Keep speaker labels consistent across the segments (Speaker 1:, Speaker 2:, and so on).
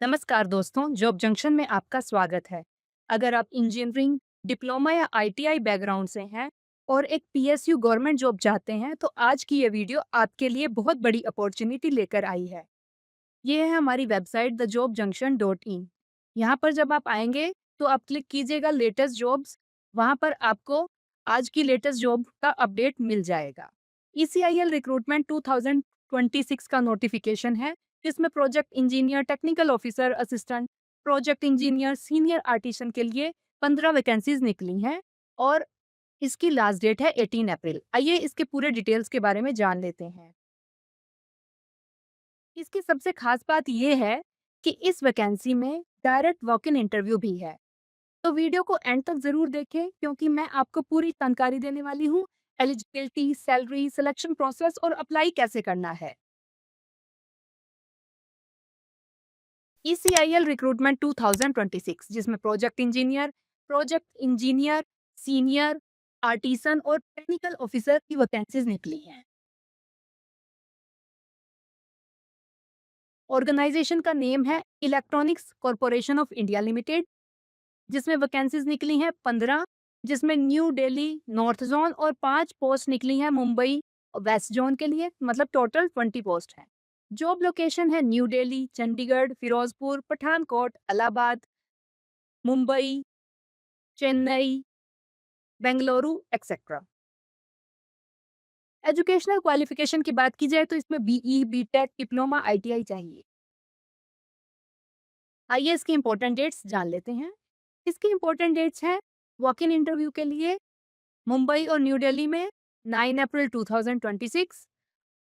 Speaker 1: नमस्कार दोस्तों, job junction में आपका स्वागत है। अगर आप इंजीनियरिंग, डिप्लोमा या आईटीआई बैकग्राउंड से हैं और एक पीएसयू गवर्नमेंट जॉब चाहते हैं, तो आज की ये वीडियो आपके लिए बहुत बड़ी अपॉर्चुनिटी लेकर आई है। ये है हमारी वेबसाइट thejobjunction.in। यहाँ पर जब आप आएंगे तो आप क्लिक कीजिएगा लेटेस्ट जॉब्स। वहाँ पर आपको आज की लेटेस्ट जॉब का अपडेट मिल जाएगा। ईसीआईएल रिक्रूटमेंट 2026 का नोटिफिकेशन है, जिसमें project engineer, technical officer, assistant project engineer, senior artisan के लिए 15 वैकेंसीज निकली हैं और इसकी लास्ट डेट है 18 अप्रैल। आइए इसके पूरे डिटेल्स के बारे में जान लेते हैं। इसकी सबसे खास बात ये है कि इस वैकेंसी में डायरेक्ट वॉक इन इंटरव्यू भी है। तो वीडियो को एंड तक जरूर देखें, क्योंकि मैं आपको पूरी जानकारी देने वाली हूँ। एलिजिबिलिटी, सैलरी, सिलेक्शन प्रोसेस और अप्लाई कैसे करना है। ECIL रिक्रूटमेंट 2026, जिसमें प्रोजेक्ट इंजीनियर, सीनियर आर्टिसन और टेक्निकल ऑफिसर की वैकेंसीज निकली हैं। ऑर्गेनाइजेशन का नेम है electronics corporation of India limited, जिसमें वैकेंसीज निकली हैं 15, जिसमें न्यू दिल्ली नॉर्थ जोन और 5 पोस्ट निकली हैं मुंबई वेस्ट जोन के लिए, मतलब टोटल 20 पोस्ट हैं। जॉब लोकेशन है New Delhi, Chandigarh, Firozpur, Pathankot, Allahabad, Mumbai, Chennai, Bengaluru et cetera. Educational qualification की बात की जाए तो इसमें बीई, बीटेक, डिप्लोमा, आईटीआई चाहिए। आइए इसकी इंपॉर्टेंट डेट्स जान लेते हैं। इसकी इंपॉर्टेंट डेट्स हैं वॉक इन इंटरव्यू के लिए मुंबई और न्यू दिल्ली में 9 अप्रैल 2026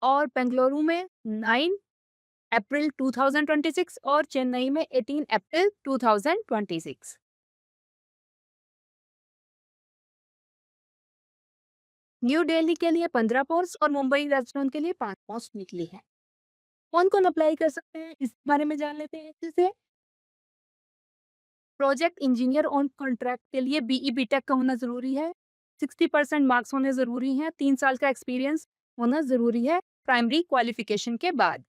Speaker 1: और बेंगलुरु में 9 अप्रैल 2026 और चेन्नई में 18 अप्रैल 2026। न्यू दिल्ली के लिए 15 पोस्ट और मुंबई वेस्ट जोन के लिए 5 पोस्ट निकली है। कौन कौन अप्लाई कर सकते हैं इस बारे में जान लेते हैं अच्छे से। प्रोजेक्ट इंजीनियर ऑन कॉन्ट्रैक्ट के लिए बीई बीटेक का होना जरूरी है। 60% मार्क्स होने जरूरी हैं। 3 साल का एक्सपीरियंस होना जरूरी है प्राइमरी क्वालिफिकेशन के बाद।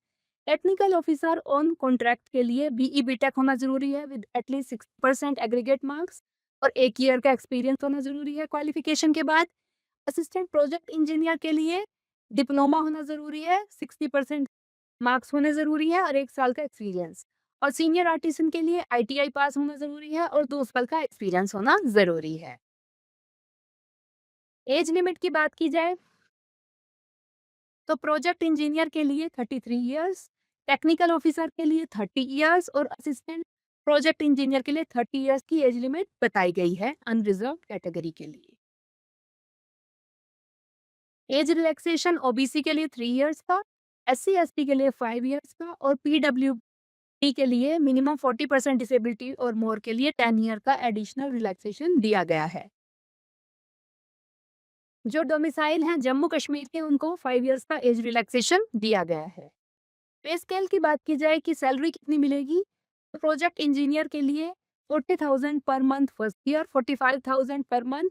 Speaker 1: टेक्निकल ऑफिसर ऑन कॉन्ट्रैक्ट के लिए बीई बीटेक होना जरूरी है विद एटलीस्ट 60% एग्रीगेट मार्क्स और 1 ईयर का एक्सपीरियंस होना जरूरी है क्वालिफिकेशन के बाद। असिस्टेंट प्रोजेक्ट इंजीनियर के लिए डिप्लोमा होना जरूरी है, 60% मार्क्स होने जरूरी है और 1 साल का एक्सपीरियंस। और सीनियर आर्टिसन के लिए आईटीआई पास होना जरूरी है और 2 साल का एक्सपीरियंस होना जरूरी है। एज लिमिट की बात की जाए तो प्रोजेक्ट इंजीनियर के लिए 33 इयर्स, टेक्निकल ऑफिसर के लिए 30 इयर्स और असिस्टेंट प्रोजेक्ट इंजीनियर के लिए 30 इयर्स की एज लिमिट बताई गई है अनरिजर्व कैटेगरी के लिए। एज रिलैक्सेशन ओबीसी के लिए 3 इयर्स का, एससी एसटी के लिए 5 इयर्स का और पीडब्ल्यूडी के लिए मिनिमम 40% डिसेबिलिटी और मोर के लिए 10 ईयर का एडिशनल रिलैक्सेशन दिया गया है। जो डोमिसाइल हैं जम्मू कश्मीर के, उनको 5 इयर्स का एज रिलैक्सेशन दिया गया है। पे स्केल की बात की जाए कि सैलरी कितनी मिलेगी, तो प्रोजेक्ट इंजीनियर के लिए 40,000 per month first year, 45,000 per month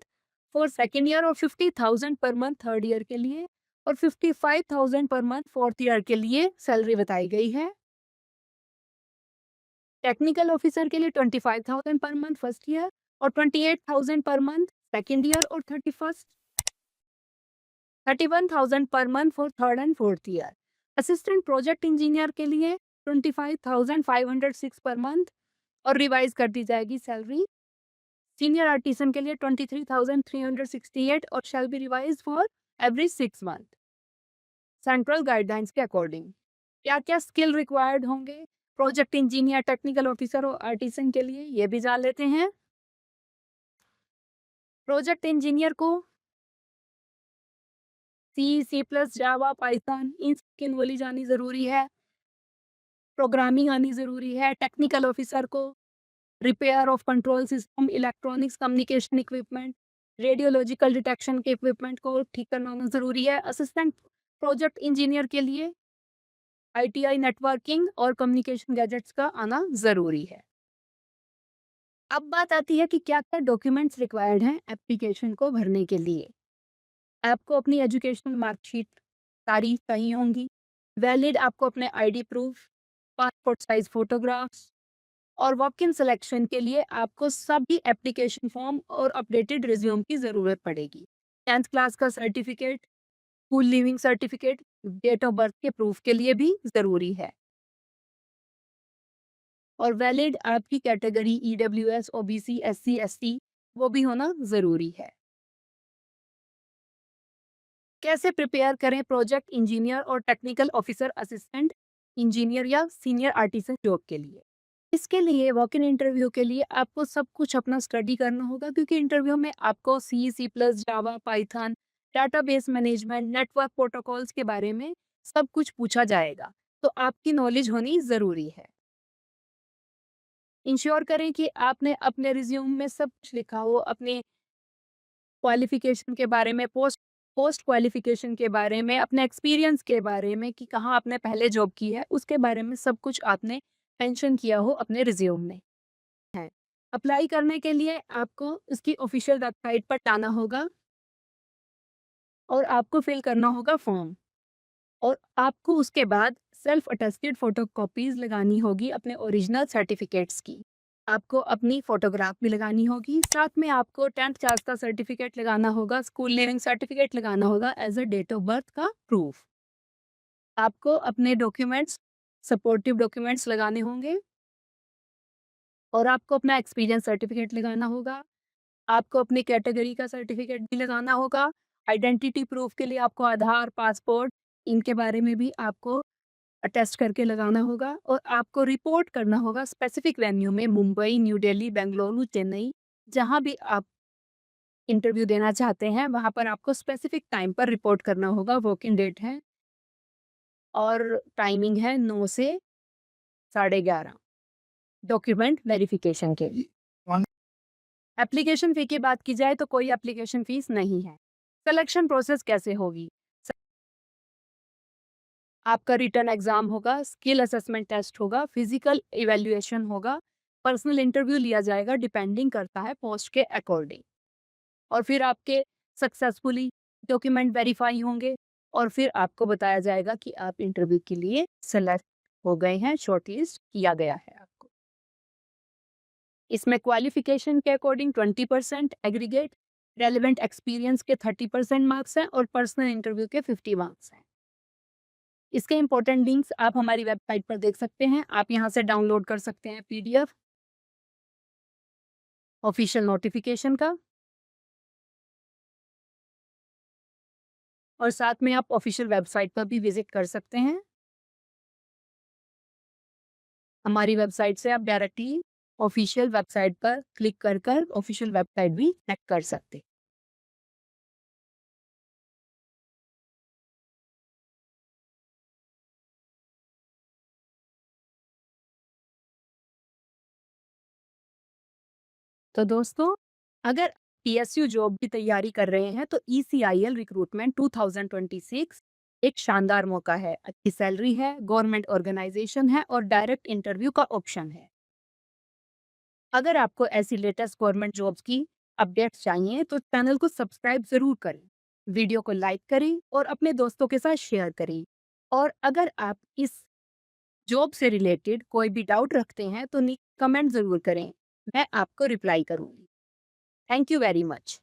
Speaker 1: for second year और 50,000 पर मंथ थर्ड ईयर के लिए और 55,000 पर मंथ फोर्थ ईयर के लिए सैलरी बताई गई है। टेक्निकल ऑफिसर के लिए 25,000 पर मंथ फर्स्ट ईयर और 28,000 पर मंथ सेकेंड ईयर और 31,000 per month for third and fourth year. Assistant project engineer के लिए 25,506 पर मंथ और रिवाइज कर दी जाएगी सैलरी। सीनियर आर्टिसन के लिए 23,368 और shall be revise for every 6 month central guidelines के अकॉर्डिंग। क्या क्या स्किल रिक्वायर्ड होंगे प्रोजेक्ट इंजीनियर, टेक्निकल ऑफिसर और आर्टिसन के लिए, ये भी जान लेते हैं। प्रोजेक्ट इंजीनियर को सी प्लस, जावा, पाइथन इन सबकी नॉलेज आनी जरूरी है। प्रोग्रामिंग आनी जरूरी है। टेक्निकल ऑफिसर को repair of control system, electronics communication equipment, radiological detection के इक्विपमेंट को ठीक करना होना जरूरी है। असिस्टेंट प्रोजेक्ट इंजीनियर के लिए आईटीआई नेटवर्किंग और कम्युनिकेशन गैजेट्स का आना जरूरी है। अब बात आती है कि क्या क्या डॉक्यूमेंट्स रिक्वायर्ड हैं एप्लीकेशन को भरने के लिए। आपको अपनी एजुकेशनल मार्कशीट सारी चाहिए होंगी। वैलिड आपको अपने ID proof, passport size photographs, और वॉक इन सिलेक्शन के लिए आपको सभी एप्लीकेशन फॉर्म और अपडेटेड रिज्यूम की ज़रूरत पड़ेगी। 10th क्लास का certificate, school leaving certificate, date of birth के प्रूफ के लिए भी ज़रूरी है। और वैलिड आपकी category EWS, OBC, SC, ST वो भी होना ज़रूरी है। कैसे प्रिपेयर करें प्रोजेक्ट इंजीनियर और टेक्निकल ऑफिसर असिस्टेंट इंजीनियर या सीनियर आर्टिसन जॉब के लिए? इसके लिए वॉक इन इंटरव्यू के लिए आपको सब कुछ अपना स्टडी करना होगा, क्योंकि इंटरव्यू में आपको C, C plus, Java, Python, database management, network protocols के बारे में सब कुछ पूछा जाएगा। तो आपकी नॉलेज होनी ज़रूरी है। इंश्योर करें कि आपने अपने रिज्यूम में सब कुछ लिखा हो, अपने क्वालिफ़िकेशन के बारे में, पोस्ट पोस्ट क्वालिफ़िकेशन के बारे में, अपने एक्सपीरियंस के बारे में कि कहाँ आपने पहले जॉब की है, उसके बारे में सब कुछ आपने मेंशन किया हो अपने रिज्यूम में। है। अप्लाई करने के लिए आपको इसकी ऑफ़िशियल वेबसाइट पर जाना होगा और आपको फिल करना होगा फॉर्म, और आपको उसके बाद सेल्फ अटेस्टेड फ़ोटोकॉपीज़ लगानी होगी अपने ओरिजिनल सर्टिफ़िकेट्स की। आपको अपनी फ़ोटोग्राफ भी लगानी होगी, साथ में आपको 10th क्लास का सर्टिफ़िकेट लगाना होगा, स्कूल लीविंग सर्टिफ़िकेट लगाना होगा as a date of birth का प्रूफ। आपको अपने डॉक्यूमेंट्स, सपोर्टिव डॉक्यूमेंट्स लगाने होंगे, और आपको अपना एक्सपीरियंस सर्टिफ़िकेट लगाना होगा। आपको अपनी कैटेगरी का सर्टिफ़िकेट भी लगाना होगा। आइडेंटिटी प्रूफ के लिए आपको आधार, पासपोर्ट, इनके बारे में भी आपको अटेस्ट करके लगाना होगा, और आपको रिपोर्ट करना होगा स्पेसिफिक वेन्यू में, मुंबई, न्यू दिल्ली, बेंगलुरु, चेन्नई, जहाँ भी आप इंटरव्यू देना चाहते हैं, वहाँ पर आपको स्पेसिफिक टाइम पर रिपोर्ट करना होगा। वर्किंग डेट है और टाइमिंग है 9 से 11:30 डॉक्यूमेंट वेरिफिकेशन के लिए। एप्लीकेशन फ़ी की बात की जाए तो कोई एप्लीकेशन फ़ीस नहीं है। सिलेक्शन प्रोसेस कैसे होगी? आपका रिटन एग्ज़ाम होगा, स्किल असेसमेंट टेस्ट होगा, फिज़िकल इवैल्यूएशन होगा, पर्सनल इंटरव्यू लिया जाएगा, डिपेंडिंग करता है पोस्ट के अकॉर्डिंग। और फिर आपके सक्सेसफुली डॉक्यूमेंट वेरीफाई होंगे, और फिर आपको बताया जाएगा कि आप इंटरव्यू के लिए सेलेक्ट हो गए हैं, शॉर्टलिस्ट किया गया है आपको। इसमें क्वालिफ़िकेशन के अकॉर्डिंग 20% एग्रीगेट, रेलेवेंट एक्सपीरियंस के 30% मार्क्स हैं, और पर्सनल इंटरव्यू के 50 मार्क्स हैं। इसके इम्पोर्टेंट लिंक्स आप हमारी वेबसाइट पर देख सकते हैं। आप यहाँ से डाउनलोड कर सकते हैं पीडीएफ ऑफिशियल नोटिफिकेशन का, और साथ में आप ऑफिशियल वेबसाइट पर भी विजिट कर सकते हैं। हमारी वेबसाइट से आप डायरेक्टली ऑफिशियल वेबसाइट पर क्लिक कर ऑफिशियल वेबसाइट भी चेक कर सकते हैं। तो दोस्तों, अगर पीएसयू जॉब की तैयारी कर रहे हैं तो ईसीआईएल रिक्रूटमेंट 2026 एक शानदार मौका है। अच्छी सैलरी है, गवर्नमेंट ऑर्गेनाइजेशन है, और डायरेक्ट इंटरव्यू का ऑप्शन है। अगर आपको ऐसी लेटेस्ट गवर्नमेंट जॉब्स की अपडेट्स चाहिए तो चैनल को सब्सक्राइब ज़रूर करें, वीडियो को लाइक करें और अपने दोस्तों के साथ शेयर करें। और अगर आप इस जॉब से रिलेटेड कोई भी डाउट रखते हैं तो कमेंट ज़रूर करें, मैं आपको रिप्लाई करूँगी। Thank you very much.